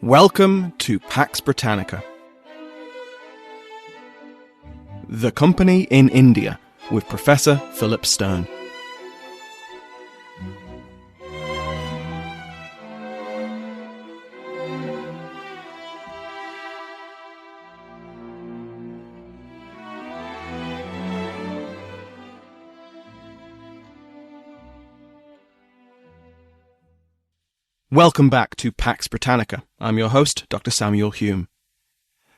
Welcome to Pax Britannica, The Company in India, with Professor Philip Stern. Welcome back to Pax Britannica. I'm your host, Dr. Samuel Hume.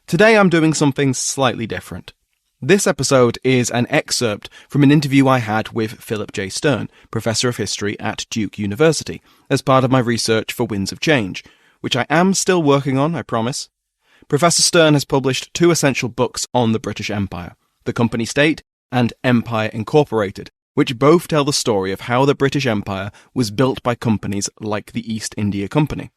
Today I'm doing something slightly different. This episode is an excerpt from an interview I had with Philip J. Stern, Professor of History at Duke University, as part of my research for Winds of Change, which I am still working on, I promise. Professor Stern has published two essential books on the British Empire, The Company State and Empire Incorporated, which both tell the story of how the British Empire was built by companies like the East India Company.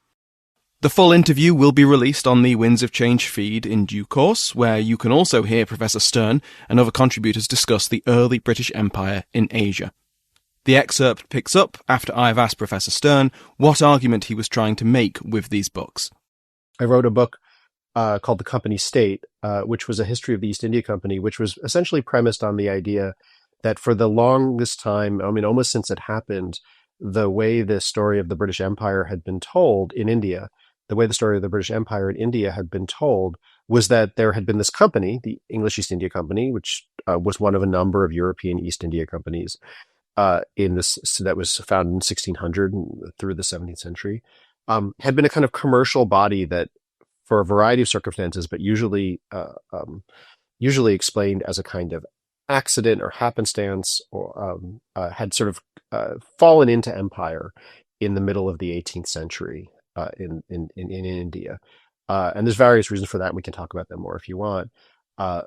The full interview will be released on the Winds of Change feed in due course, where you can also hear Professor Stern and other contributors discuss the early British Empire in Asia. The excerpt picks up after I've asked Professor Stern what argument he was trying to make with these books. I wrote a book called The Company State, which was a history of the East India Company, which was essentially premised on the idea that for the longest time, almost since it happened, the way the story of the British Empire had been told in India, the way the story of the British Empire in India had been told was that there had been this company, the English East India Company, which was one of a number of European East India companies that was founded in 1600 through the 17th century, had been a kind of commercial body that, for a variety of circumstances, but usually explained as a kind of accident or happenstance, or had sort of fallen into empire in the middle of the 18th century in India. And there's various reasons for that, and we can talk about them more if you want. And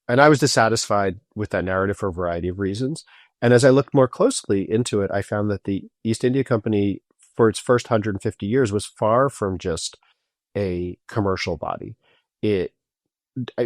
I was dissatisfied with that narrative for a variety of reasons. And as I looked more closely into it, I found that the East India Company, for its first 150 years, was far from just a commercial body. It,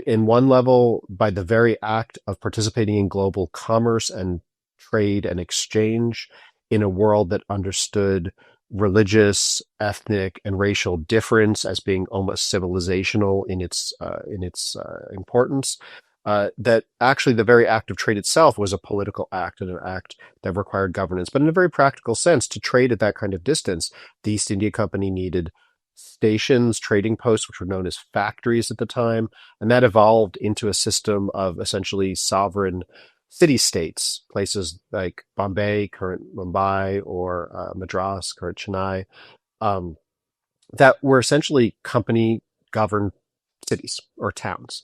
in one level, by the very act of participating in global commerce and trade and exchange in a world that understood religious, ethnic, and racial difference as being almost civilizational in its importance, that actually the very act of trade itself was a political act and an act that required governance. But in a very practical sense, to trade at that kind of distance, the East India Company needed stations, trading posts, which were known as factories at the time, and that evolved into a system of essentially sovereign city-states, places like Bombay, current Mumbai, or Madras, current Chennai, that were essentially company-governed cities or towns,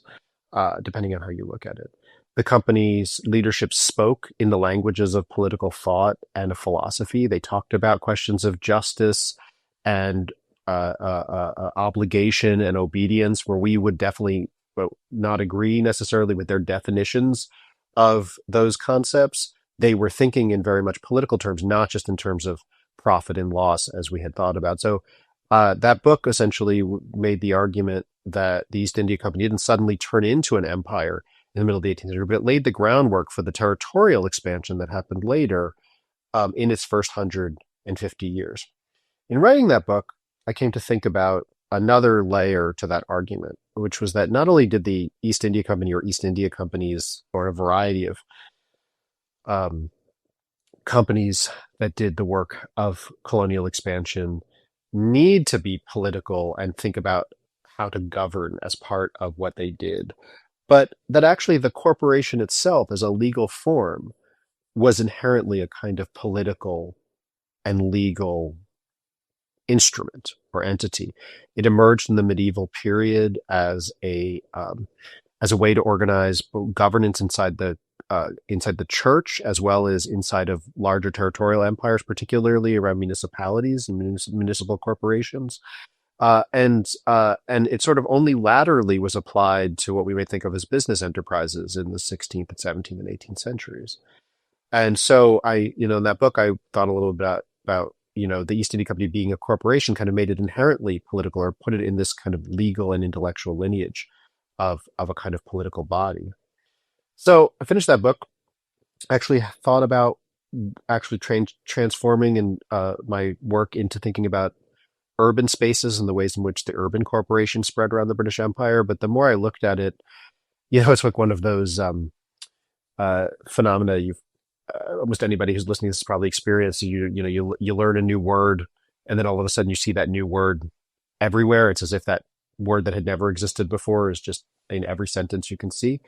depending on how you look at it. The company's leadership spoke in the languages of political thought and of philosophy. They talked about questions of justice and obligation and obedience, where we would definitely not agree necessarily with their definitions of those concepts. They were thinking in very much political terms, not just in terms of profit and loss as we had thought about. So that book essentially made the argument that the East India Company didn't suddenly turn into an empire in the middle of the 18th century, but it laid the groundwork for the territorial expansion that happened later in its first 150 years. In writing that book, I came to think about another layer to that argument, which was that not only did the East India Company or East India companies, or a variety of companies that did the work of colonial expansion, need to be political and think about how to govern as part of what they did, but that actually the corporation itself as a legal form was inherently a kind of political and legal instrument or entity. It emerged in the medieval period as a way to organize governance inside the church, as well as inside of larger territorial empires, particularly around municipalities and municipal corporations. And it sort of only laterally was applied to what we may think of as business enterprises in the 16th and 17th and 18th centuries. And so in that book, I thought a little bit about the East India Company being a corporation kind of made it inherently political, or put it in this kind of legal and intellectual lineage of a kind of political body. So I finished that book, actually thought about transforming my work into thinking about urban spaces and the ways in which the urban corporations spread around the British Empire. But the more I looked at it, it's like one of those phenomena you've almost anybody who's listening to this has probably experienced. You learn a new word, and then all of a sudden you see that new word everywhere. It's as if that word that had never existed before is just in every sentence you can see.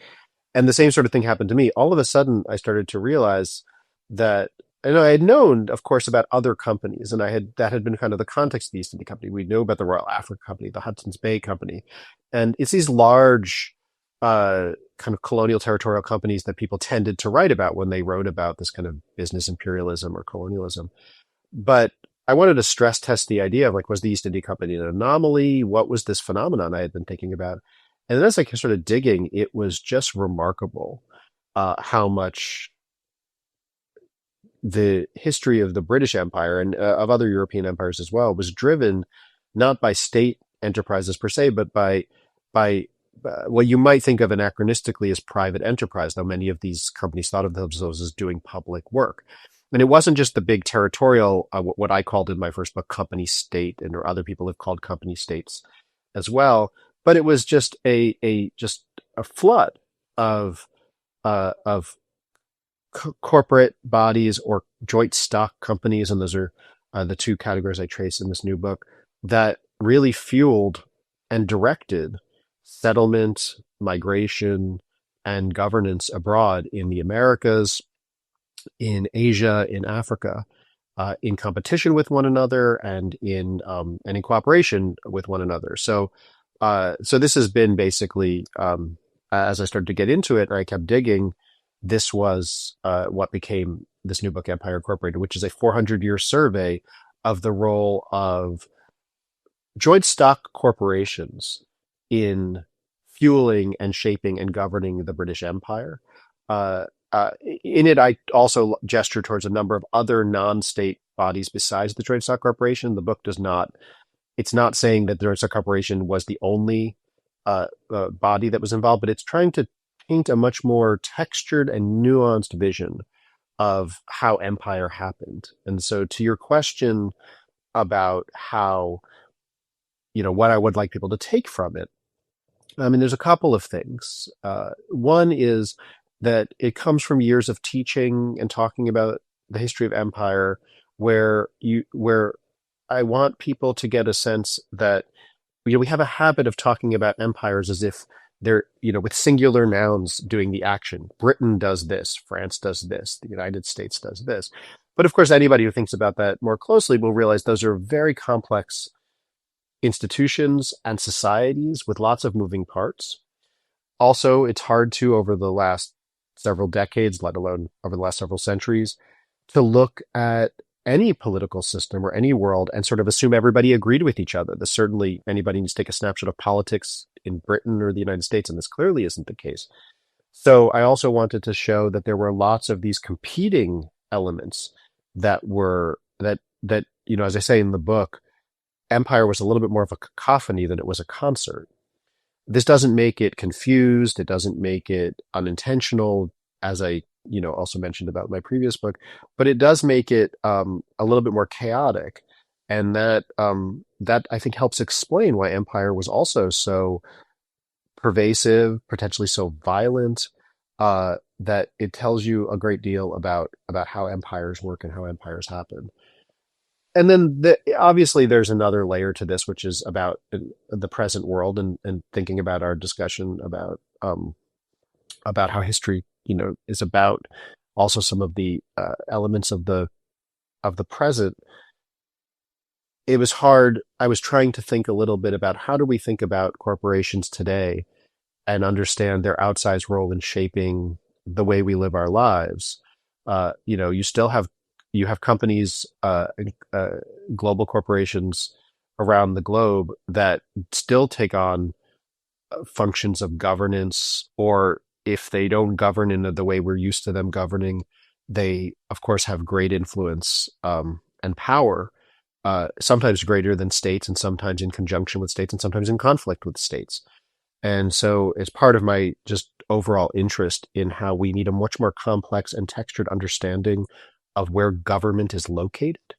And the same sort of thing happened to me. All of a sudden, I started to realize that, and I had known, of course, about other companies, and that had been kind of the context of the East India Company. We know about the Royal Africa Company, the Hudson's Bay Company, and it's these large kind of colonial territorial companies that people tended to write about when they wrote about this kind of business imperialism or colonialism. But I wanted to stress test the idea of, like, was the East India Company an anomaly? What was this phenomenon I had been thinking about? And then as I started digging, it was just remarkable how much the history of the British Empire and of other European empires as well was driven not by state enterprises per se, but by what you might think of anachronistically as private enterprise, though many of these companies thought of themselves as doing public work. And it wasn't just the big territorial, what I called in my first book, company state, and or other people have called company states as well. But it was just a flood of corporate bodies or joint stock companies, and those are the two categories I trace in this new book, that really fueled and directed settlement, migration, and governance abroad in the Americas, in Asia, in Africa, in competition with one another, and in cooperation with one another. So this has been basically, as I started to get into it, and I kept digging, this was what became this new book, Empire Incorporated, which is a 400-year survey of the role of joint stock corporations in fueling and shaping and governing the British Empire. In it, I also gesture towards a number of other non-state bodies besides the Joint Stock Corporation. The book it's not saying that the Joint Stock Corporation was the only body that was involved, but it's trying to paint a much more textured and nuanced vision of how empire happened. And so to your question about how, what I would like people to take from it, I mean, there's a couple of things. One is that it comes from years of teaching and talking about the history of empire, where I want people to get a sense that we have a habit of talking about empires as if they're, with singular nouns doing the action. Britain does this, France does this, the United States does this. But of course, anybody who thinks about that more closely will realize those are very complex institutions and societies with lots of moving parts. Also, it's hard to, over the last several decades, let alone over the last several centuries, to look at any political system or any world and sort of assume everybody agreed with each other. Certainly anybody needs to take a snapshot of politics in Britain or the United States, and this clearly isn't the case. So I also wanted to show that there were lots of these competing elements that as I say in the book, empire was a little bit more of a cacophony than it was a concert. This doesn't make it confused. It doesn't make it unintentional, as I also mentioned about my previous book, but it does make it a little bit more chaotic. And that I think helps explain why empire was also so pervasive, potentially so violent, that it tells you a great deal about how empires work and how empires happen. And then obviously there's another layer to this, which is about the present world and thinking about our discussion about how history, is about also some of the elements of the present. It was hard. I was trying to think a little bit about how do we think about corporations today and understand their outsized role in shaping the way we live our lives. You have companies, global corporations around the globe that still take on functions of governance, or if they don't govern in the way we're used to them governing, they, of course, have great influence and power, sometimes greater than states, and sometimes in conjunction with states, and sometimes in conflict with states. And so it's part of my just overall interest in how we need a much more complex and textured understanding of where government is located,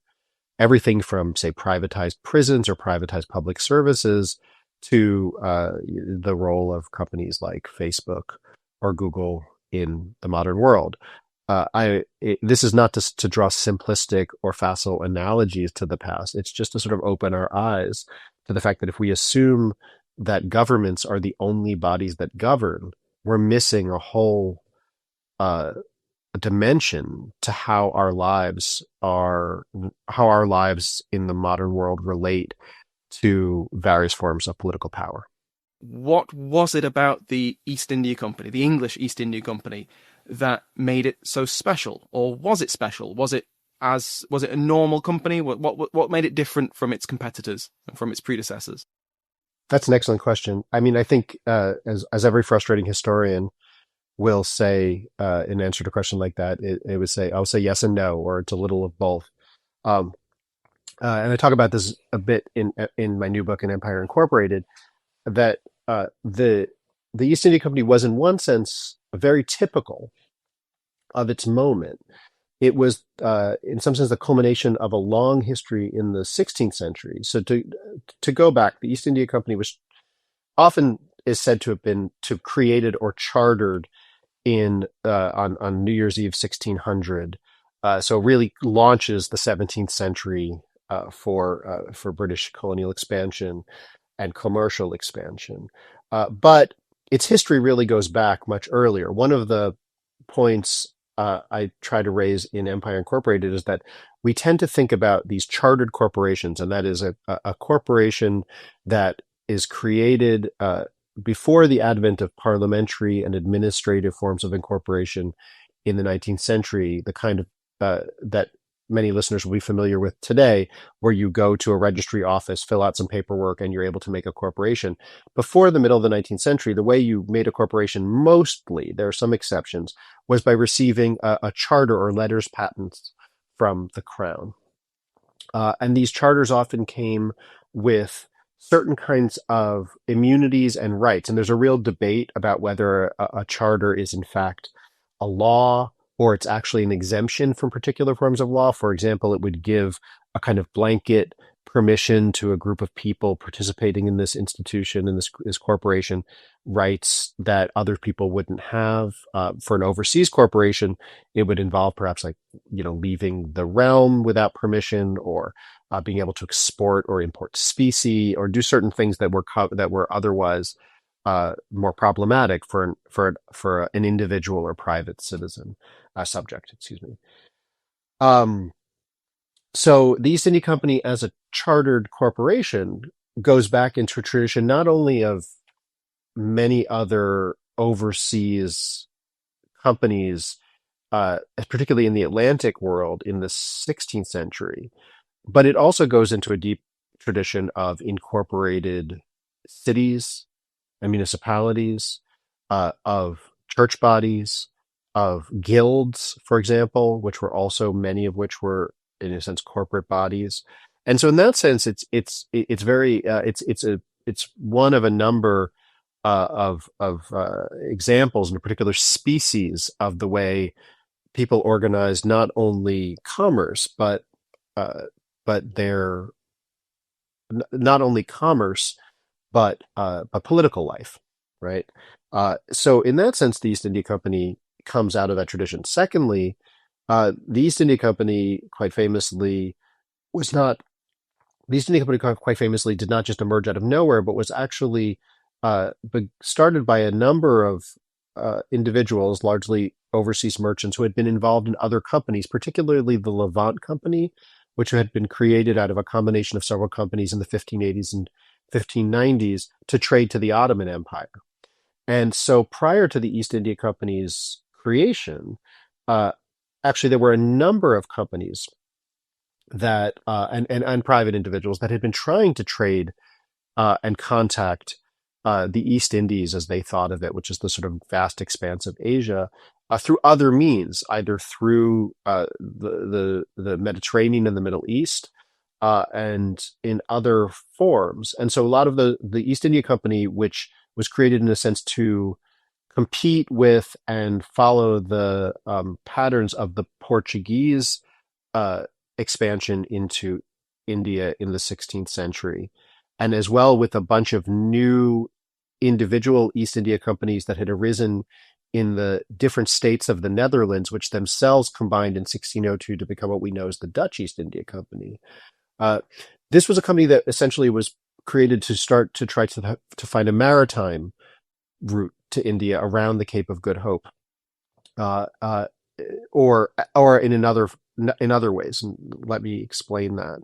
everything from, say, privatized prisons or privatized public services to the role of companies like Facebook or Google in the modern world. This is not to draw simplistic or facile analogies to the past. It's just to sort of open our eyes to the fact that if we assume that governments are the only bodies that govern, we're missing a whole dimension to how our lives in the modern world relate to various forms of political power. What was it about the East India Company, the English East India Company, that made it so special? Or was it special? Was it a normal company? What made it different from its competitors and from its predecessors? That's an excellent question. I mean, I think as every frustrating historian will say in answer to a question like that, it would say, I'll say yes and no, or it's a little of both. And I talk about this a bit in my new book, in Empire Incorporated, that the East India Company was in one sense very typical of its moment. It was, in some sense, the culmination of a long history in the 16th century. So to go back, the East India Company was often is said to have been created or chartered on New Year's Eve 1600. So really launches the 17th century for British colonial expansion and commercial expansion. But its history really goes back much earlier. One of the points I try to raise in Empire Incorporated is that we tend to think about these chartered corporations, and that is a corporation that is created before the advent of parliamentary and administrative forms of incorporation in the 19th century, the kind of that many listeners will be familiar with today, where you go to a registry office, fill out some paperwork, and you're able to make a corporation. Before the middle of the 19th century, the way you made a corporation, mostly, there are some exceptions, was by receiving a charter or letters patents from the crown. And these charters often came with certain kinds of immunities and rights. And there's a real debate about whether a charter is in fact a law or it's actually an exemption from particular forms of law. For example, it would give a kind of blanket permission to a group of people participating in this institution, in this corporation, rights that other people wouldn't have. For an overseas corporation, it would involve perhaps leaving the realm without permission, or being able to export or import specie, or do certain things that were otherwise more problematic for an individual or private citizen subject. Excuse me. So the East India Company, as a chartered corporation, goes back into a tradition not only of many other overseas companies, particularly in the Atlantic world in the 16th century, but it also goes into a deep tradition of incorporated cities and municipalities, of church bodies, of guilds, for example, which were also, many of which were, in a sense, corporate bodies. And so in that sense, it's one of a number of examples in a particular species of the way people organize not only commerce, but their not only commerce, but political life, right? So in that sense, the East India Company comes out of that tradition. Secondly, the East India Company quite famously did not just emerge out of nowhere, but was actually started by a number of individuals, largely overseas merchants, who had been involved in other companies, particularly the Levant Company, which had been created out of a combination of several companies in the 1580s and 1590s to trade to the Ottoman Empire. And so prior to the East India Company's creation, actually there were a number of companies that and private individuals that had been trying to trade and contact the East Indies, as they thought of it, which is the sort of vast expanse of Asia, through other means, either through the Mediterranean and the Middle East, and in other forms. And so a lot of the East India Company, which was created in a sense to compete with and follow the patterns of the Portuguese expansion into India in the 16th century, and as well with a bunch of new individual East India companies that had arisen in the different states of the Netherlands, which themselves combined in 1602 to become what we know as the Dutch East India Company. Uh, this was a company that essentially was created to start to try to find a maritime route to India around the Cape of Good Hope, uh, uh, or in other ways. And let me explain that.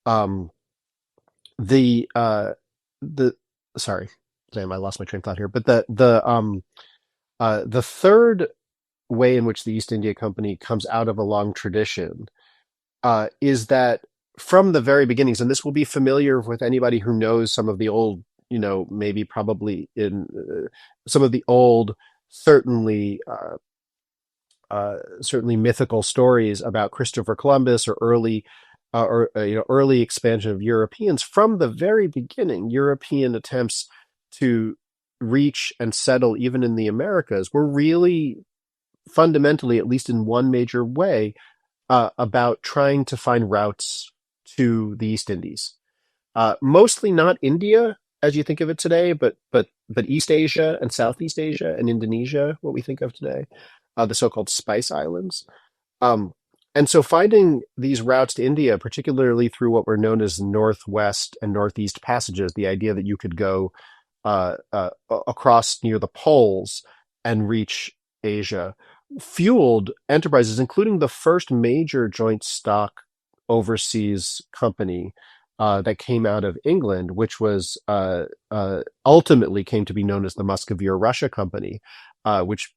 Um, the the sorry, Sam, I lost my train of thought here. But the third way in which the East India Company comes out of a long tradition is that from the very beginnings, and this will be familiar with anybody who knows some of the old, maybe probably in some of the old, certainly certainly mythical stories about Christopher Columbus or early expansion of Europeans. From the very beginning, European attempts to reach and settle even in the Americas were really fundamentally, at least in one major way, about trying to find routes to the East Indies. Mostly not India as you think of it today, but East Asia and Southeast Asia and Indonesia, what we think of today, the so-called Spice Islands. Um, and so finding these routes to India, particularly through what were known as Northwest and Northeast passages, the idea that you could go across near the poles and reach Asia, fueled enterprises, including the first major joint stock overseas company that came out of England, which was ultimately came to be known as the Muscovy Russia Company, which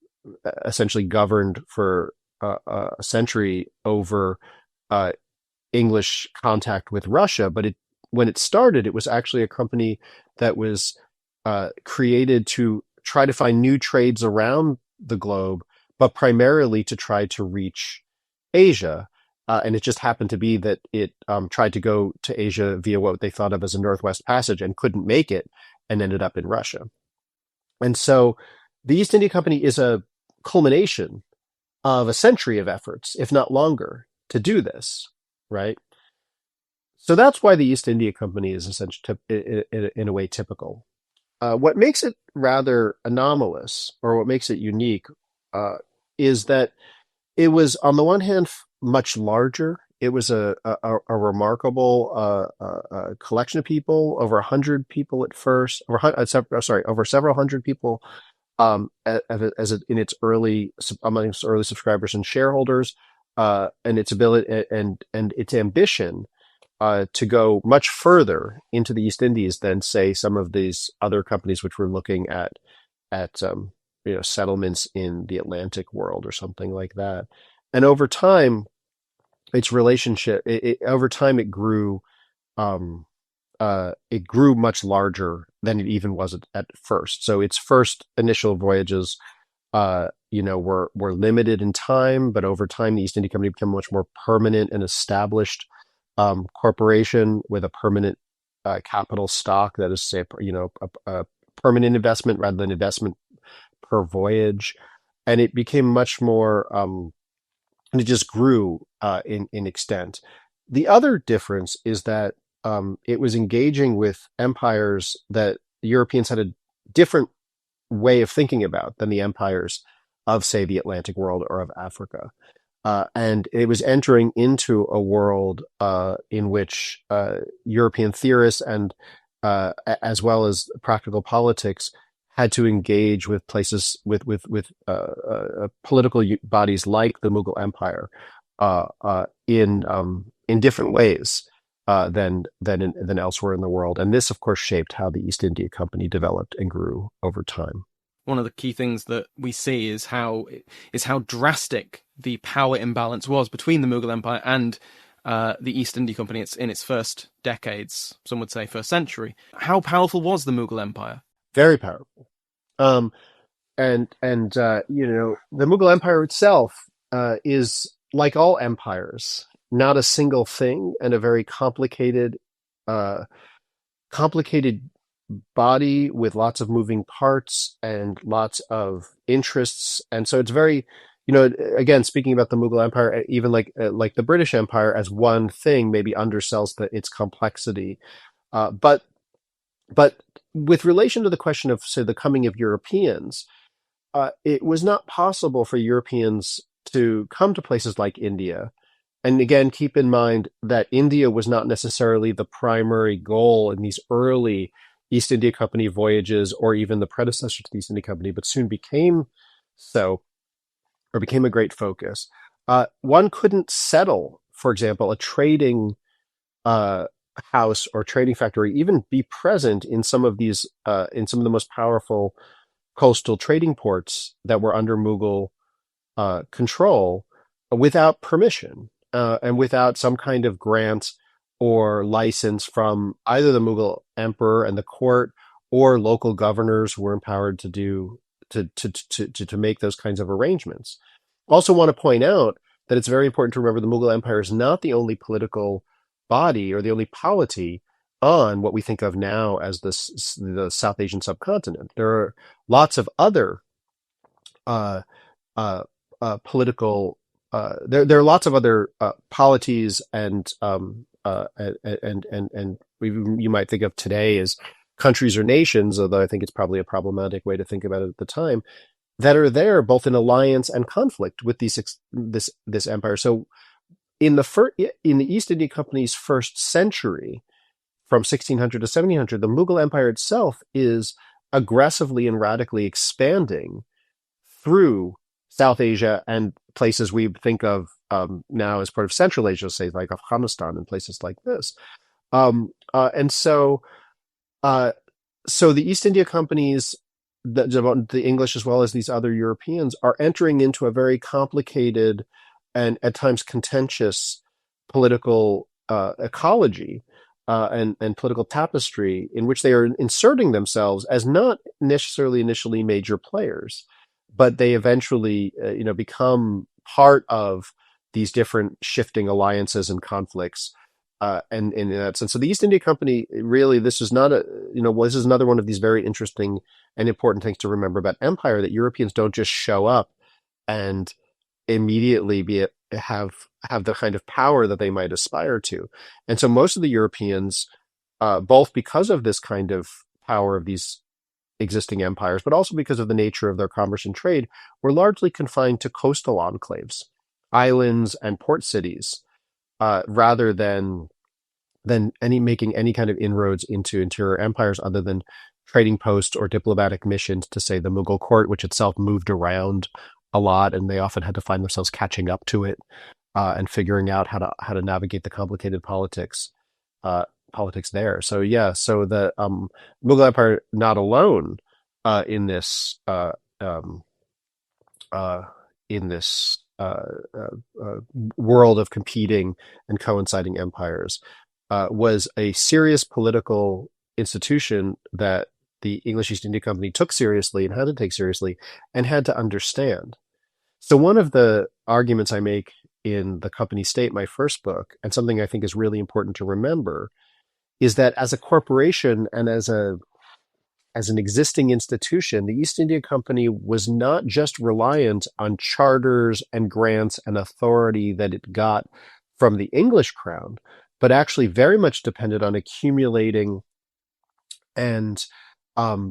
essentially governed for a century over uh, English contact with Russia. But when it started, it was actually a company that was created to try to find new trades around the globe, but primarily to try to reach Asia. And it just happened to be that it tried to go to Asia via what they thought of as a Northwest Passage and couldn't make it and ended up in Russia. And so the East India Company is a culmination of a century of efforts, if not longer, to do this, right? So that's why the East India Company is essentially, in a way, typical. What makes it rather anomalous, or what makes it unique, uh, is that it was, on the one hand, much larger. It was a remarkable collection of people, over 100 people at first, over several hundred people in its among its early subscribers and shareholders, and its ability and its ambition to go much further into the East Indies than, say, some of these other companies which were looking at settlements in the Atlantic world or something like that. And over time, its relationship over time um, it grew much larger than it even was at first. So its first initial voyages, were limited in time, but over time, the East India Company became a much more permanent and established corporation with a permanent capital stock that is, say, a permanent investment rather than investment per voyage, and it became much more. And it just grew in extent. The other difference is that it was engaging with empires that the Europeans had a different way of thinking about than the empires of, say, the Atlantic world or of Africa. And it was entering into a world in which European theorists and as well as practical politics had to engage with places with political bodies like the Mughal Empire in different ways than elsewhere in the world. And this, of course, shaped how the East India Company developed and grew over time. One of the key things that we see is how drastic the power imbalance was between the Mughal Empire and the East India Company. It's in its first decades, some would say first century. How powerful was the Mughal Empire? Very powerful. Um, the Mughal Empire itself is, like all empires, not a single thing and a very uh, complicated body with lots of moving parts and lots of interests. And so it's very again, speaking about the Mughal Empire, even like the British Empire as one thing maybe undersells its complexity. But with relation to the question of, say, the coming of Europeans, it was not possible for Europeans to come to places like India. And again, keep in mind that India was not necessarily the primary goal in these early East India Company voyages or even the predecessor to the East India Company, but soon became so, or became a great focus. One couldn't settle, for example, a trading uh, house or trading factory, even be present in some of the most powerful coastal trading ports that were under Mughal control without permission and without some kind of grant or license from either the Mughal emperor and the court or local governors who were empowered to make those kinds of arrangements. Also want to point out that it's very important to remember the Mughal Empire is not the only political body or the only polity on what we think of now as the South Asian subcontinent. There are lots of other uh, uh, political. There are lots of other polities and you might think of today as countries or nations, although I think it's probably a problematic way to think about it at the time, that are there both in alliance and conflict with this empire. So in the East India Company's first century, from 1600 to 1700, the Mughal Empire itself is aggressively and radically expanding through South Asia and places we think of now as part of Central Asia, say like Afghanistan and places like this. And uh, so the East India Companies, the English as well as these other Europeans, are entering into a very complicated and at times contentious political ecology and political tapestry in which they are inserting themselves as not necessarily initially major players, but they eventually become part of these different shifting alliances and conflicts. And in that sense, so the East India Company really, this is not this is another one of these very interesting and important things to remember about empire, that Europeans don't just show up and immediately have the kind of power that they might aspire to. And so most of the Europeans, both because of this kind of power of these existing empires, but also because of the nature of their commerce and trade, were largely confined to coastal enclaves, islands, and port cities, rather than making any kind of inroads into interior empires other than trading posts or diplomatic missions to, say, the Mughal court, which itself moved around a lot, and they often had to find themselves catching up to it and figuring out how to navigate the complicated politics there. So yeah, so the Mughal Empire not alone in this in this world of competing and coinciding empires was a serious political institution that the English East India Company took seriously and had to take seriously and had to understand. So one of the arguments I make in The Company State, my first book, and something I think is really important to remember, is that as a corporation and as an existing institution, the East India Company was not just reliant on charters and grants and authority that it got from the English crown, but actually very much depended on accumulating and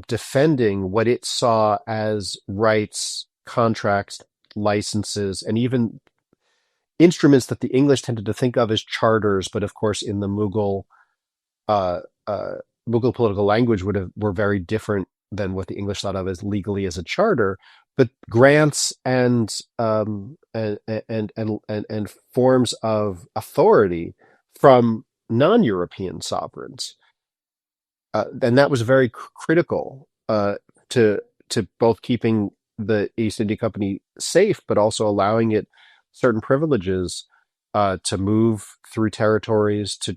defending what it saw as rights, contracts, licenses, and even instruments that the English tended to think of as charters, but of course in the Mughal uh, Mughal political language were very different than what the English thought of as legally as a charter, but grants and forms of authority from non-European sovereigns, and that was very critical to both keeping the East India Company safe, but also allowing it certain privileges to move through territories, to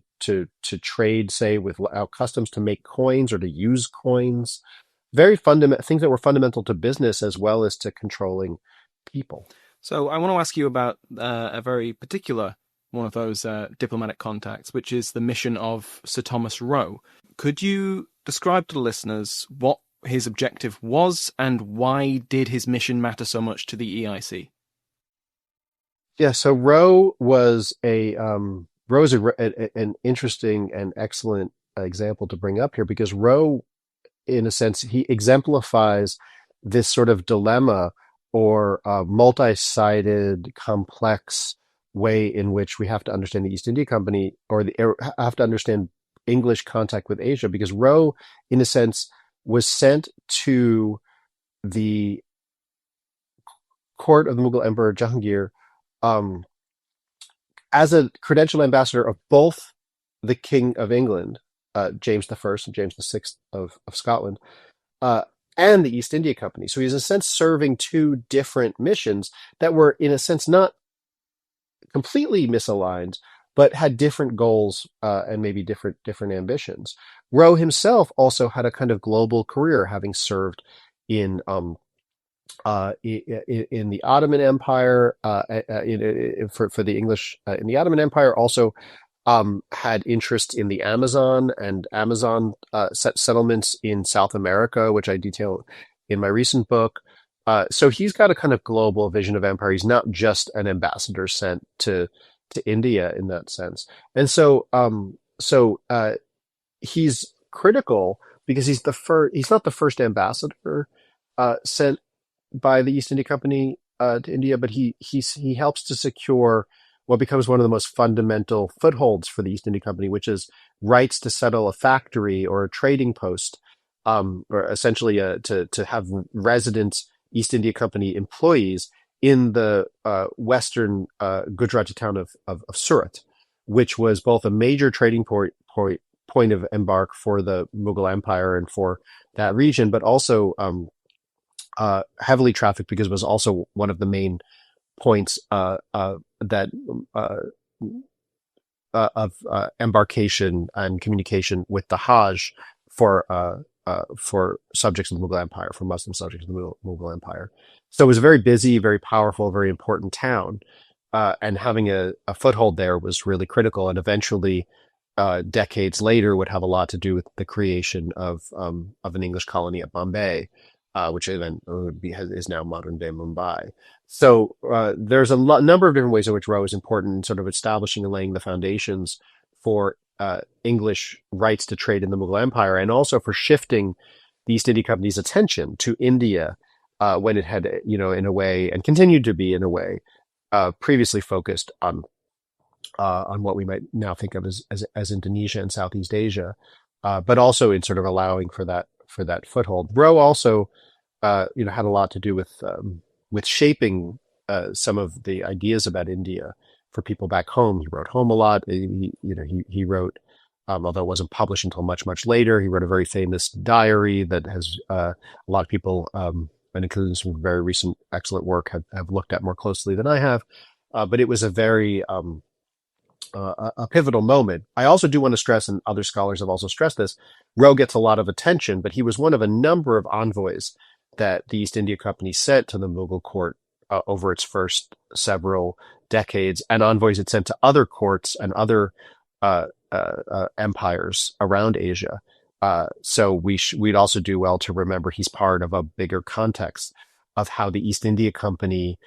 trade, say, without customs, to make coins or to use coins. Very fundamental things that were fundamental to business as well as to controlling people. So I want to ask you about a very particular one of those diplomatic contacts, which is the mission of Sir Thomas Roe. Could you describe to the listeners what his objective was and why did his mission matter so much to the EIC? Yeah, so Roe was an interesting and excellent example to bring up here because Roe, in a sense, he exemplifies this sort of dilemma or multi-sided, complex way in which we have to understand the East India Company or have to understand English contact with Asia because Roe, in a sense, was sent to the court of the Mughal Emperor Jahangir um, as a credentialed ambassador of both the King of England, James the First and James the Sixth of Scotland, uh, and the East India Company. So he's in a sense serving two different missions that were in a sense not completely misaligned, but had different goals and maybe different ambitions. Roe himself also had a kind of global career, having served in in the Ottoman Empire, for the English in the Ottoman Empire, also had interest in the Amazon and Amazon settlements in South America, which I detail in my recent book. So he's got a kind of global vision of empire. He's not just an ambassador sent to India in that sense. And so he's critical because he's the first. He's not the first ambassador sent by the East India Company to India, but he helps to secure what becomes one of the most fundamental footholds for the East India Company, which is rights to settle a factory or a trading post, or essentially to have resident East India Company employees in the western Gujarati town of Surat, which was both a major trading point of embark for the Mughal Empire and for that region, but also heavily trafficked because it was also one of the main points that of embarkation and communication with the Hajj for subjects of the Mughal Empire, for Muslim subjects of the Mughal Empire. So it was a very busy, very powerful, very important town, and having a foothold there was really critical. And eventually, decades later, would have a lot to do with the creation of an English colony at Bombay, which then is now modern day Mumbai. So there's a number of different ways in which Roe is important in sort of establishing and laying the foundations for English rights to trade in the Mughal Empire, and also for shifting the East India Company's attention to India when it had, in a way, and continued to be in a way, previously focused on what we might now think of as Indonesia and Southeast Asia, but also in sort of allowing for that foothold. Roe also, had a lot to do with shaping some of the ideas about India for people back home. He wrote home a lot. He wrote, although it wasn't published until much later. He wrote a very famous diary that has a lot of people, and including some very recent excellent work, have looked at more closely than I have. But it was a very a pivotal moment. I also do want to stress, and other scholars have also stressed this, Roe gets a lot of attention, but he was one of a number of envoys that the East India Company sent to the Mughal court over its first several decades, and envoys it sent to other courts and other empires around Asia. So we'd also do well to remember he's part of a bigger context of how the East India Company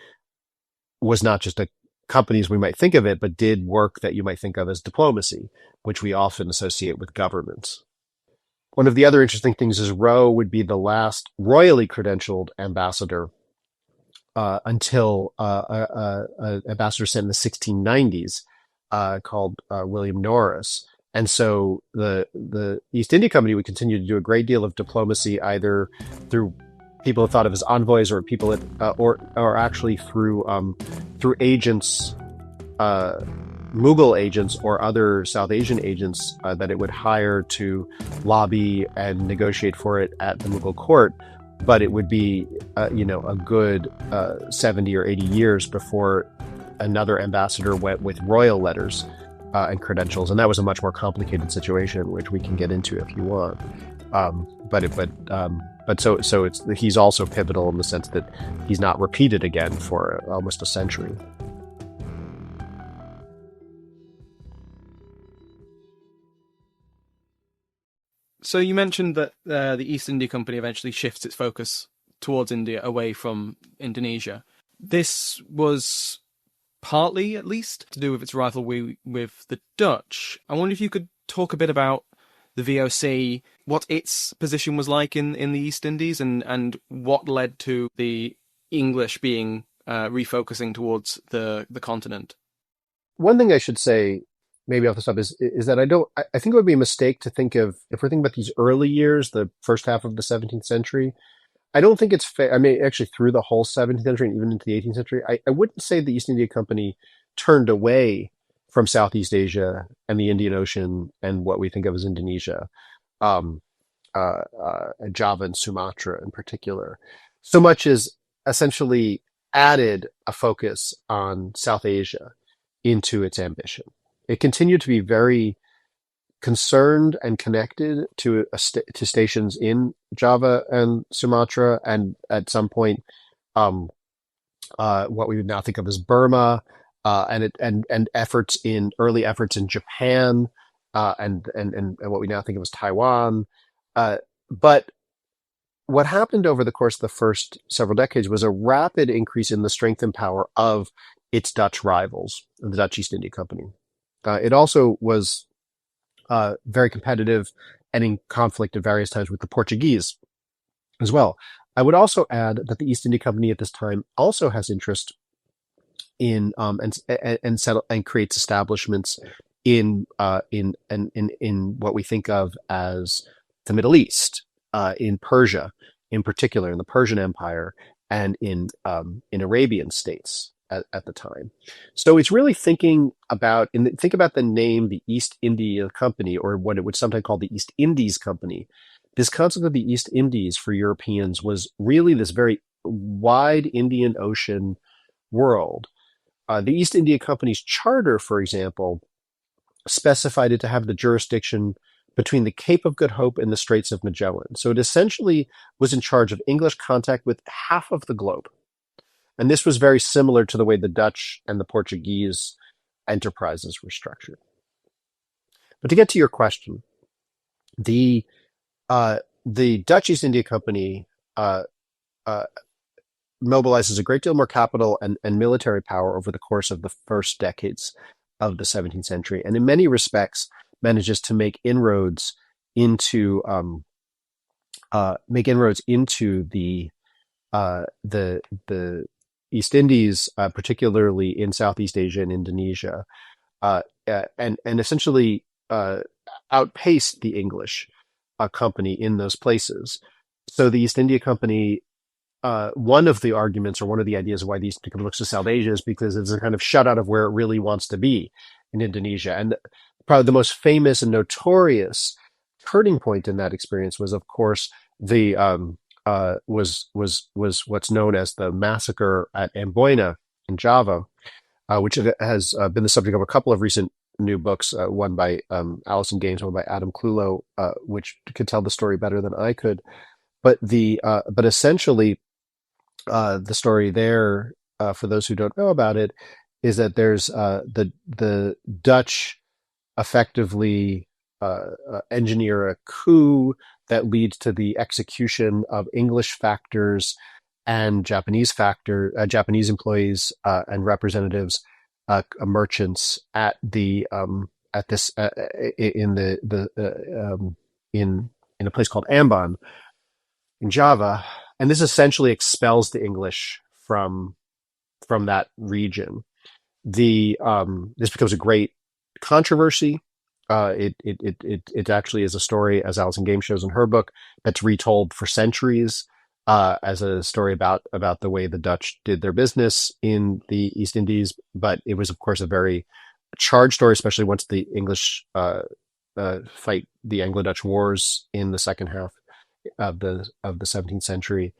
was not just a company as we might think of it, but did work that you might think of as diplomacy, which we often associate with governments. One of the other interesting things is Roe would be the last royally credentialed ambassador until an ambassador sent in the 1690s called William Norris. And so the East India Company would continue to do a great deal of diplomacy, either through people thought of as envoys, or people or actually through agents, Mughal agents or other South Asian agents that it would hire to lobby and negotiate for it at the Mughal court. But it would be, a good 70 or 80 years before another ambassador went with royal letters and credentials, and that was a much more complicated situation, which we can get into if you want. So he's also pivotal in the sense that he's not repeated again for almost a century. So you mentioned that the East India Company eventually shifts its focus towards India, away from Indonesia. This was partly at least to do with its rivalry with the Dutch. I wonder if you could talk a bit about the VOC, what its position was like in the East Indies, and what led to the English being refocusing towards the continent. One thing I should say, maybe off the top, is that I think it would be a mistake to think of, if we're thinking about these early years, the first half of the 17th century, I don't think it's fair. I mean, actually, through the whole 17th century and even into the 18th century, I wouldn't say the East India Company turned away from Southeast Asia and the Indian Ocean and what we think of as Indonesia, um, Java and Sumatra in particular, so much as essentially added a focus on South Asia into its ambition. It continued to be very concerned and connected to to stations in Java and Sumatra, and at some point, what we would now think of as Burma, and early efforts in Japan, and what we now think of as Taiwan. But what happened over the course of the first several decades was a rapid increase in the strength and power of its Dutch rivals, the Dutch East India Company. It also was very competitive and in conflict at various times with the Portuguese as well. I would also add that the East India Company at this time also has interest in and creates establishments in what we think of as the Middle East, in Persia, in particular, in the Persian Empire, and in Arabian states at the time. So it's really think about the name, the East India Company, or what it would sometimes call the East Indies Company. This concept of the East Indies for Europeans was really this very wide Indian Ocean world. The East India Company's charter, for example, specified it to have the jurisdiction between the Cape of Good Hope and the Straits of Magellan. So it essentially was in charge of English contact with half of the globe. And this was very similar to the way the Dutch and the Portuguese enterprises were structured. But to get to your question, the Dutch East India Company mobilizes a great deal more capital and military power over the course of the first decades of the 17th century, and in many respects manages to make inroads into the East Indies, particularly in Southeast Asia and Indonesia, and essentially outpaced the English company in those places. So the East India Company, one of the arguments or one of the ideas of why the East India Company looks to South Asia is because it's a kind of shutout of where it really wants to be in Indonesia. And probably the most famous and notorious turning point in that experience was, of course, the was what's known as the massacre at Amboina in Java, which has been the subject of a couple of recent new books, one by Alison Gaines, one by Adam Clulow, which could tell the story better than I could. But essentially, the story there, for those who don't know about it, is that there's the Dutch effectively engineer a coup that leads to the execution of English factors and Japanese employees and representatives, merchants at in a place called Ambon in Java, and this essentially expels the English from that region. This becomes a great controversy. It actually is a story, as Alison Gaines shows in her book, that's retold for centuries as a story about the way the Dutch did their business in the East Indies. But it was, of course, a very charged story, especially once the English fight the Anglo-Dutch Wars in the second half of the 17th century.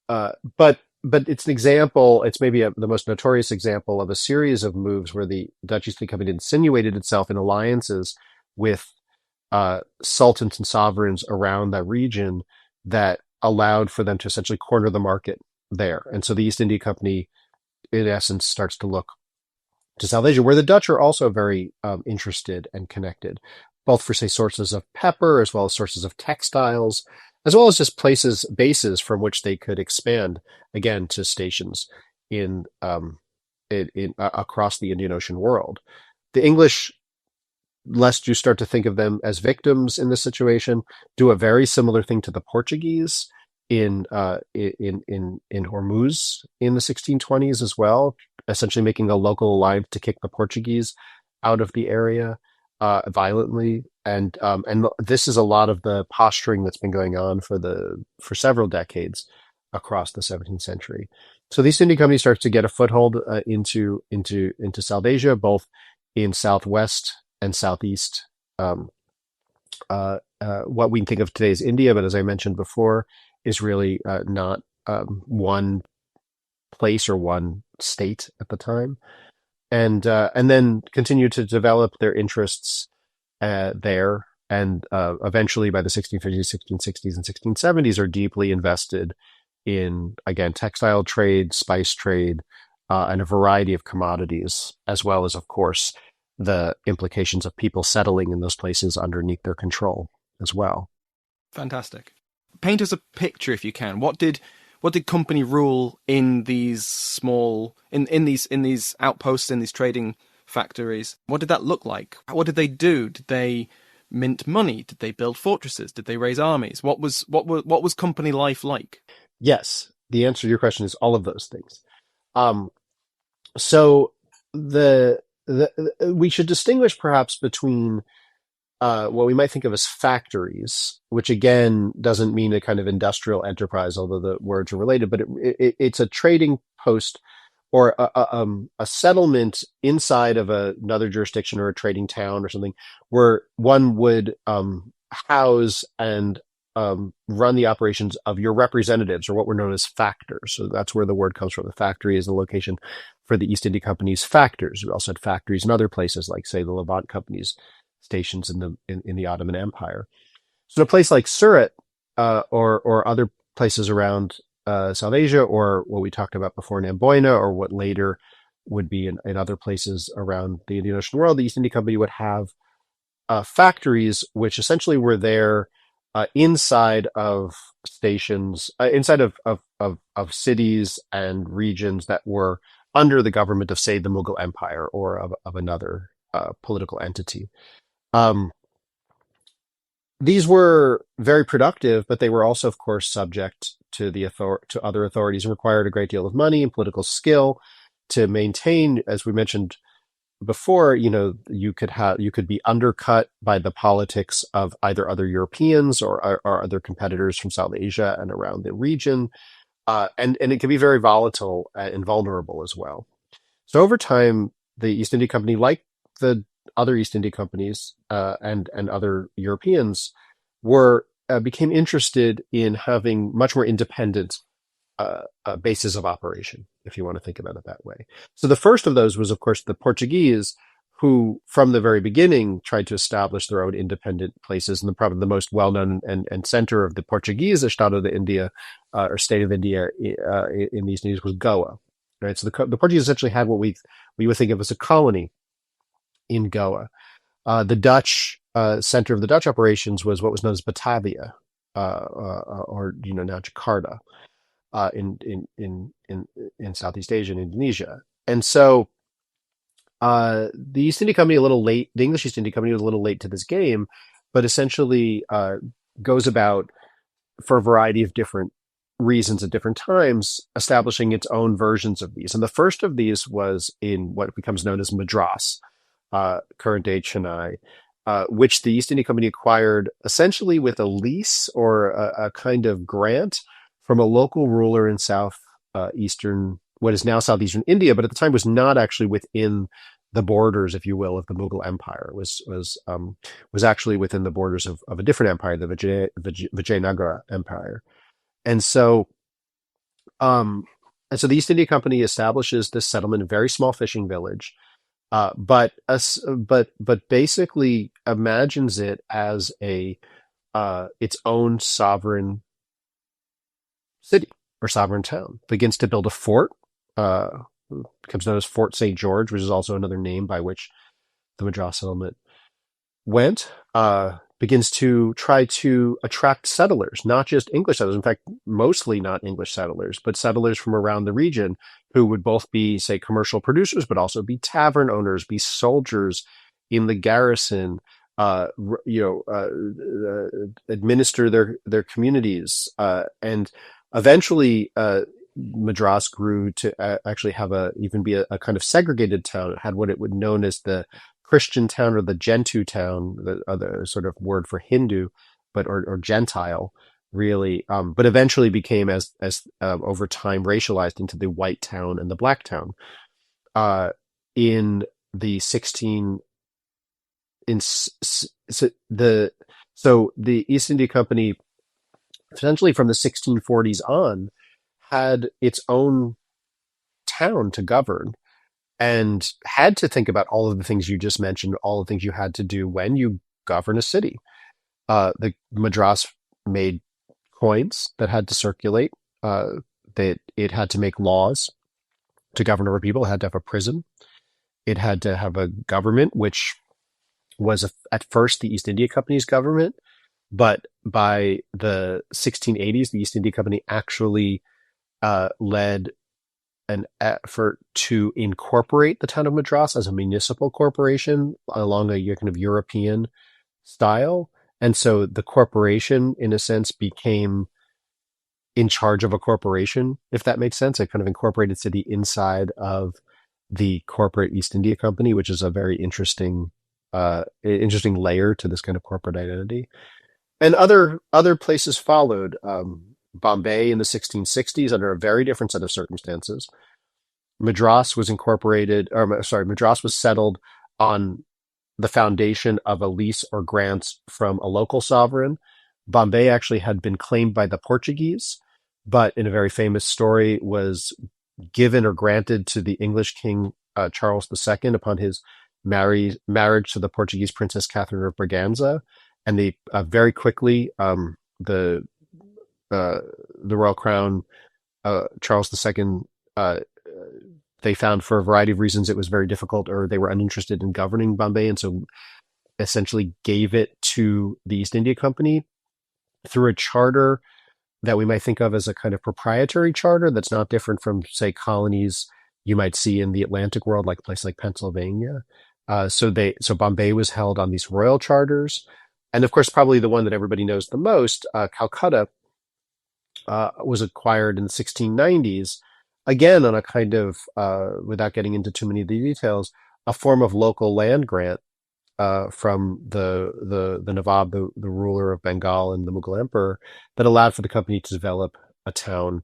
But it's an example, it's maybe the most notorious example of a series of moves where the Dutch East India Company insinuated itself in alliances with sultans and sovereigns around that region that allowed for them to essentially corner the market there. And so the East India Company, in essence, starts to look to South Asia, where the Dutch are also very interested and connected, both for, say, sources of pepper as well as sources of textiles, as well as just bases from which they could expand, again, to stations in across the Indian Ocean world. The English, lest you start to think of them as victims in this situation, do a very similar thing to the Portuguese in Hormuz in the 1620s as well, essentially making a local alliance to kick the Portuguese out of the area violently. And this is a lot of the posturing that's been going on for several decades across the 17th century. So the East India Company starts to get a foothold into South Asia, both in Southwest and Southeast. What we think of today as India, but as I mentioned before, is really not one place or one state at the time, and then continue to develop their interests there, and eventually by the 1650s, 1660s, and 1670s are deeply invested in, again, textile trade, spice trade, and a variety of commodities, as well as, of course, the implications of people settling in those places underneath their control as well. Fantastic. Paint us a picture, if you can. What did company rule in these small in these outposts, in these trading factories? What did that look like? What did they do? Did they mint money? Did they build fortresses? Did they raise armies? What was company life like? Yes, the answer to your question is all of those things. So we should distinguish perhaps between what we might think of as factories, which again doesn't mean a kind of industrial enterprise, although the words are related, but it's a trading post or a settlement inside of another jurisdiction or a trading town or something, where one would house and run the operations of your representatives, or what were known as factors. So that's where the word comes from. The factory is the location for the East India Company's factors. We also had factories in other places, like, say, the Levant Company's stations in the Ottoman Empire. So a place like Surat or other places around South Asia, or what we talked about before in Amboina, or what later would be in other places around the Indian Ocean world, the East India Company would have factories which essentially were there inside of stations, inside of cities and regions that were under the government of, say, the Mughal Empire or of another political entity. These were very productive, but they were also, of course, subject to to other authorities, and required a great deal of money and political skill to maintain. As we mentioned before, you could be undercut by the politics of either other Europeans or other competitors from South Asia and around the region, and it can be very volatile and vulnerable as well. So over time, the East India Company, like the other East India Companies and other Europeans, became interested in having much more independent bases of operation, if you want to think about it that way. So the first of those was, of course, the Portuguese, who from the very beginning tried to establish their own independent places. And probably the most well-known and center of the Portuguese Estado de India, or State of India in these days, was Goa. Right? So the Portuguese essentially had what we would think of as a colony in Goa. The Dutch center of the Dutch operations was what was known as Batavia, or now Jakarta, in Southeast Asia and Indonesia. And so the East India Company, the English East India Company, was a little late to this game, but essentially goes about, for a variety of different reasons at different times, establishing its own versions of these. And the first of these was in what becomes known as Madras, current day Chennai, which the East India Company acquired essentially with a lease or a kind of grant from a local ruler in what is now southeastern India, but at the time was not actually within the borders, if you will, of the Mughal Empire. It was actually within the borders of a different empire, the Vijayanagara Empire. And so the East India Company establishes this settlement, a very small fishing village, but basically imagines it as its own sovereign city or sovereign town. Begins to build a fort, becomes known as Fort St. George, which is also another name by which the Madras settlement went. begins to try to attract settlers, not just English settlers. In fact, mostly not English settlers, but settlers from around the region who would both be, say, commercial producers, but also be tavern owners, be soldiers in the garrison, administer their communities, and eventually Madras grew to actually have be a kind of segregated town. It had what it would known as the Christian town or the Gentoo town, the other sort of word for Hindu, or Gentile, really. But eventually became as over time racialized into the white town and the black town. In the 16 in so the East India Company, essentially from the 1640s on, had its own town to govern and had to think about all of the things you just mentioned, all the things you had to do when you govern a city. The Madras made coins that had to circulate. That it had to make laws to govern over people. It had to have a prison. It had to have a government, which was at first the East India Company's government, but by the 1680s, the East India Company actually led an effort to incorporate the town of Madras as a municipal corporation along a kind of European style. And so the corporation, in a sense, became in charge of a corporation, if that makes sense. A kind of incorporated city inside of the corporate East India Company, which is a very interesting layer to this kind of corporate identity. And other places followed. Bombay in the 1660s under a very different set of circumstances. Madras was Madras was settled on the foundation of a lease or grants from a local sovereign. Bombay actually had been claimed by the Portuguese, but in a very famous story was given or granted to the English King Charles II upon his marriage to the Portuguese Princess Catherine of Braganza. And they very quickly, the Royal Crown, Charles II, they found for a variety of reasons it was very difficult, or they were uninterested in governing Bombay, and so essentially gave it to the East India Company through a charter that we might think of as a kind of proprietary charter that's not different from, say, colonies you might see in the Atlantic world, like a place like Pennsylvania. So Bombay was held on these royal charters. And of course, probably the one that everybody knows the most, Calcutta, was acquired in the 1690s, again on a kind of, without getting into too many of the details, a form of local land grant from the Nawab, the ruler of Bengal and the Mughal emperor, that allowed for the company to develop a town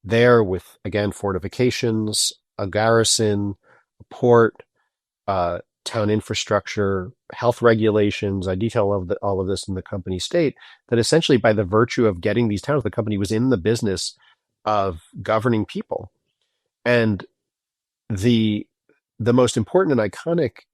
there with, again, fortifications, a garrison, a port, town infrastructure, health regulations. I detail all of this in the company state, that essentially by the virtue of getting these towns, the company was in the business of governing people. And the most important and iconic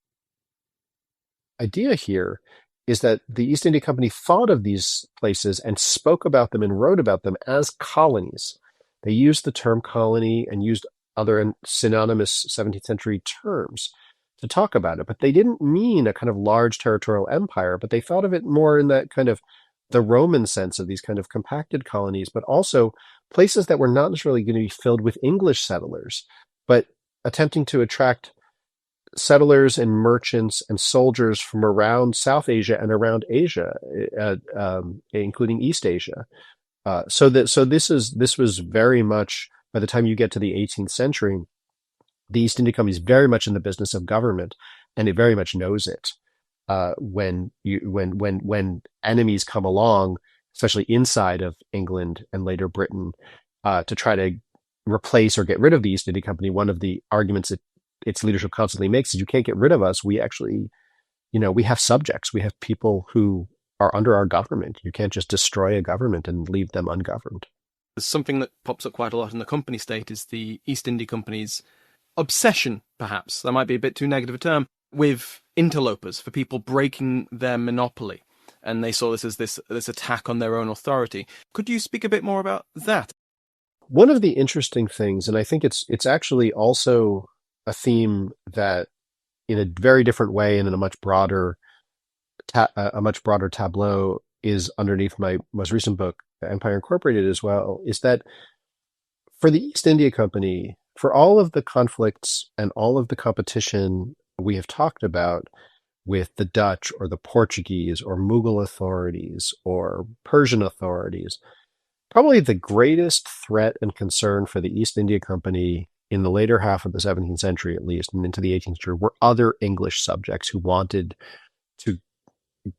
idea here is that the East India Company thought of these places and spoke about them and wrote about them as colonies. They used the term colony and used other synonymous 17th century terms to talk about it, but they didn't mean a kind of large territorial empire, but they thought of it more in that kind of the Roman sense of these kind of compacted colonies, but also places that were not necessarily going to be filled with English settlers, but attempting to attract settlers and merchants and soldiers from around South Asia and around Asia, including East Asia. So this was very much, by the time you get to the 18th century, the East India Company is very much in the business of government, and it very much knows it. When enemies come along, especially inside of England and later Britain, to try to replace or get rid of the East India Company, one of the arguments that its leadership constantly makes is, you can't get rid of us. We actually, we have subjects. We have people who are under our government. You can't just destroy a government and leave them ungoverned. Something that pops up quite a lot in the company state is the East India Company's obsession, perhaps, that might be a bit too negative a term, with interlopers, for people breaking their monopoly. And they saw this as this attack on their own authority. Could you speak a bit more about that? One of the interesting things, and I think it's actually also a theme that, in a very different way and in a much broader a much broader tableau is underneath my most recent book, Empire Incorporated, as well, is that for the East India Company, for all of the conflicts and all of the competition we have talked about with the Dutch or the Portuguese or Mughal authorities or Persian authorities, probably the greatest threat and concern for the East India Company in the later half of the 17th century, at least, and into the 18th century, were other English subjects who wanted to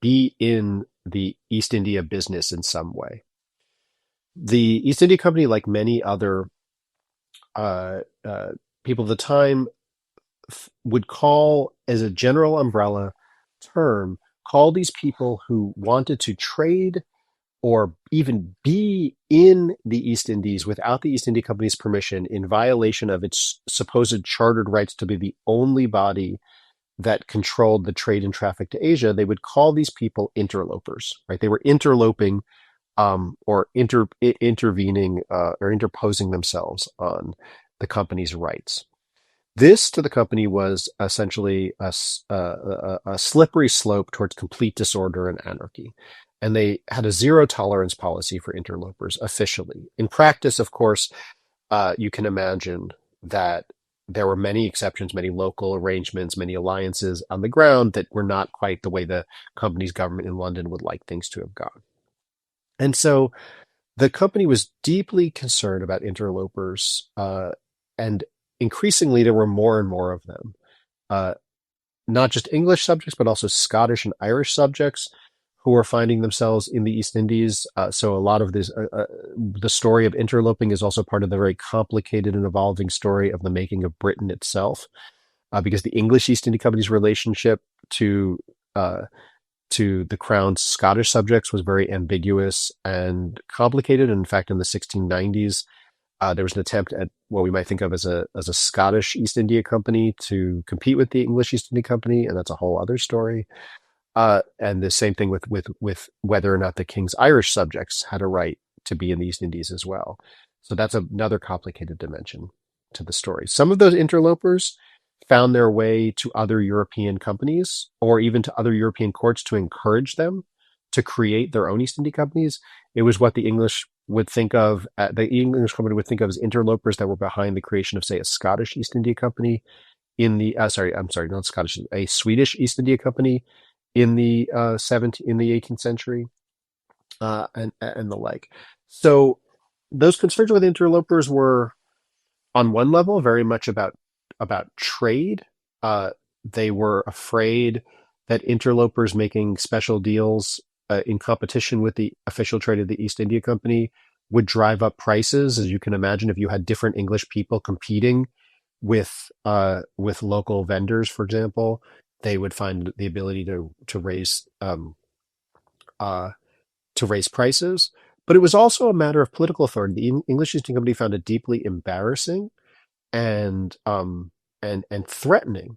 be in the East India business in some way. The East India Company, like many other uh, uh, people of the time, would call, as a general umbrella term, call these people who wanted to trade or even be in the East Indies without the East India Company's permission, in violation of its supposed chartered rights to be the only body that controlled the trade and traffic to Asia. They would call these people interlopers, right? They were interloping, or intervening, or interposing themselves on the company's rights. This to the company was essentially a slippery slope towards complete disorder and anarchy. And they had a zero tolerance policy for interlopers officially. In practice, of course, you can imagine that there were many exceptions, many local arrangements, many alliances on the ground that were not quite the way the company's government in London would like things to have gone. And so the company was deeply concerned about interlopers, and increasingly there were more and more of them. Uh, Not just English subjects, but also Scottish and Irish subjects who were finding themselves in the East Indies. So a lot of this, the story of interloping is also part of the very complicated and evolving story of the making of Britain itself, because the English East India Company's relationship to uh, to the crown's Scottish subjects was very ambiguous and complicated. And in fact, in the 1690s, there was an attempt at what we might think of as a Scottish East India Company to compete with the English East India Company, and that's a whole other story. And the same thing with whether or not the king's Irish subjects had a right to be in the East Indies as well. So that's another complicated dimension to the story. Some of those interlopers found their way to other European companies or even to other European courts to encourage them to create their own East India companies. It was what the English would think of, the English company would think of as interlopers that were behind the creation of, say, a Scottish East India Company in the, not Scottish, a Swedish East India Company in the 18th century, and the like. So those concerns with interlopers were, on one level, very much about trade. They were afraid that interlopers making special deals in competition with the official trade of the East India Company would drive up prices. As you can imagine, if you had different English people competing with local vendors, for example, they would find the ability to raise prices. But it was also a matter of political authority. The English East India Company found it deeply embarrassing and threatening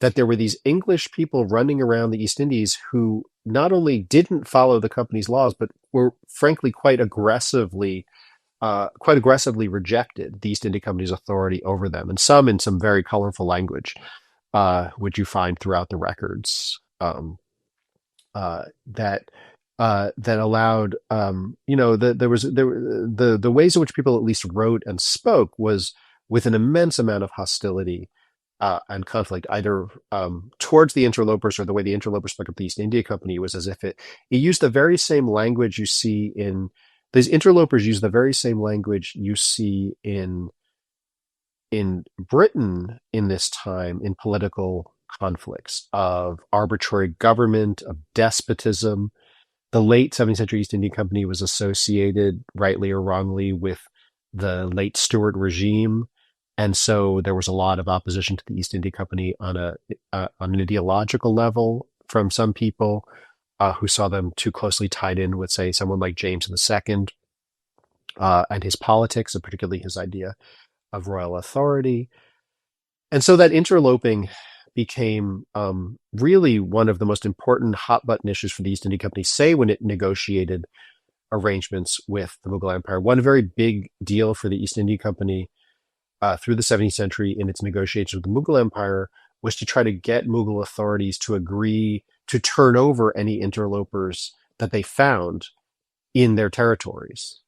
that there were these English people running around the East Indies who not only didn't follow the company's laws, but were frankly quite aggressively rejected the East India Company's authority over them, and some in some very colorful language, which you find throughout the records, that allowed, the ways in which people at least wrote and spoke was with an immense amount of hostility and conflict, either towards the interlopers, or the way the interlopers spoke of the East India Company was as if it used the very same language you see in these interlopers use the very same language you see in Britain in this time, in political conflicts of arbitrary government, of despotism. The late 17th century East India Company was associated, rightly or wrongly, with the late Stuart regime. And so there was a lot of opposition to the East India Company on an ideological level from some people who saw them too closely tied in with, say, someone like James II and his politics, and particularly his idea of royal authority. And so that interloping became really one of the most important hot-button issues for the East India Company, say, when it negotiated arrangements with the Mughal Empire. One very big deal for the East India Company through the 17th century in its negotiations with the Mughal Empire was to try to get Mughal authorities to agree to turn over any interlopers that they found in their territories.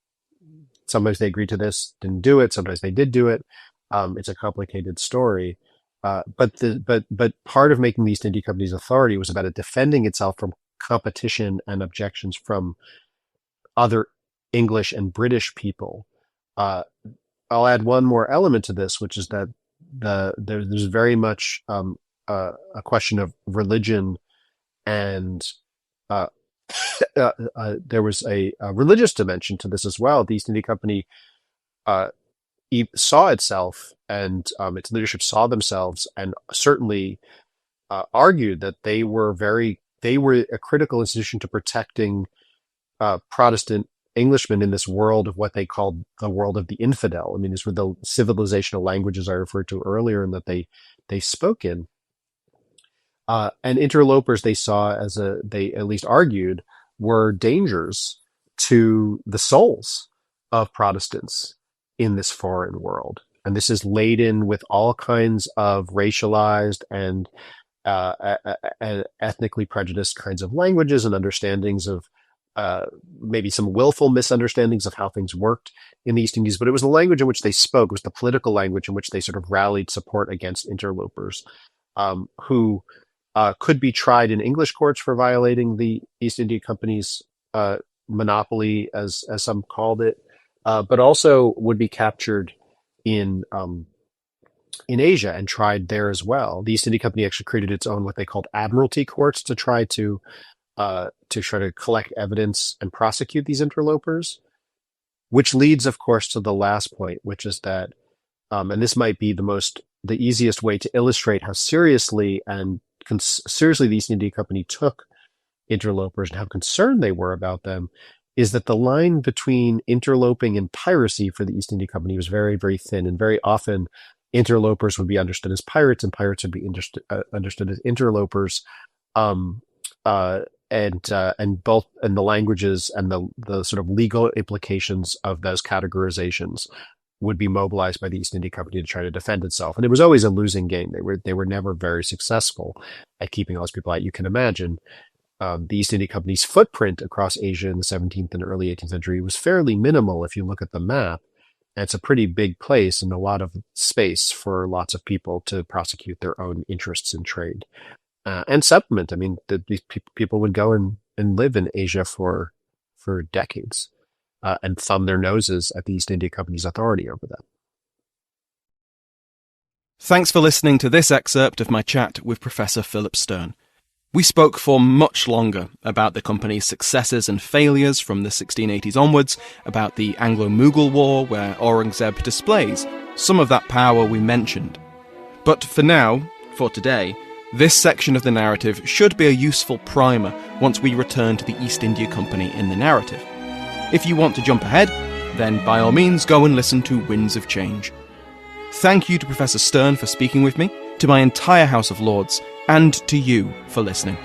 Sometimes they agreed to this, didn't do it. Sometimes they did do it. It's a complicated story. But part of making the East India Company's authority was about it defending itself from competition and objections from other English and British people. I'll add one more element to this, which is that there's very much a question of religion, and there was a religious dimension to this as well. The East India Company saw itself, and its leadership saw themselves, and certainly argued that they were a critical institution to protecting Protestant Englishmen in this world of what they called the world of the infidel. I mean, these were the civilizational languages I referred to earlier, and that they spoke in. And interlopers they saw they at least argued, were dangers to the souls of Protestants in this foreign world. And this is laden with all kinds of racialized and ethnically prejudiced kinds of languages and understandings of maybe some willful misunderstandings of how things worked in the East Indies, but it was the language in which they spoke, it was the political language in which they sort of rallied support against interlopers, who could be tried in English courts for violating the East India Company's monopoly, as some called it, but also would be captured in Asia and tried there as well. The East India Company actually created its own what they called admiralty courts to try to collect evidence and prosecute these interlopers, which leads, of course, to the last point, which is that, and this might be the easiest way to illustrate how seriously the East India Company took interlopers and how concerned they were about them, is that the line between interloping and piracy for the East India Company was very, very thin, and very often interlopers would be understood as pirates, and pirates would be understood as interlopers. And both in the languages and the sort of legal implications of those categorizations would be mobilized by the East India Company to try to defend itself. And it was always a losing game. They were never very successful at keeping all those people out. You can imagine the East India Company's footprint across Asia in the 17th and early 18th century was fairly minimal if you look at the map. And it's a pretty big place and a lot of space for lots of people to prosecute their own interests in trade. And supplement. I mean, these people would go and live in Asia for decades and thumb their noses at the East India Company's authority over them. Thanks for listening to this excerpt of my chat with Professor Philip Stern. We spoke for much longer about the company's successes and failures from the 1680s onwards, about the Anglo-Mughal War, where Aurangzeb displays some of that power we mentioned. But for now, for today, this section of the narrative should be a useful primer once we return to the East India Company in the narrative. If you want to jump ahead, then by all means go and listen to Winds of Change. Thank you to Professor Stern for speaking with me, to my entire House of Lords, and to you for listening.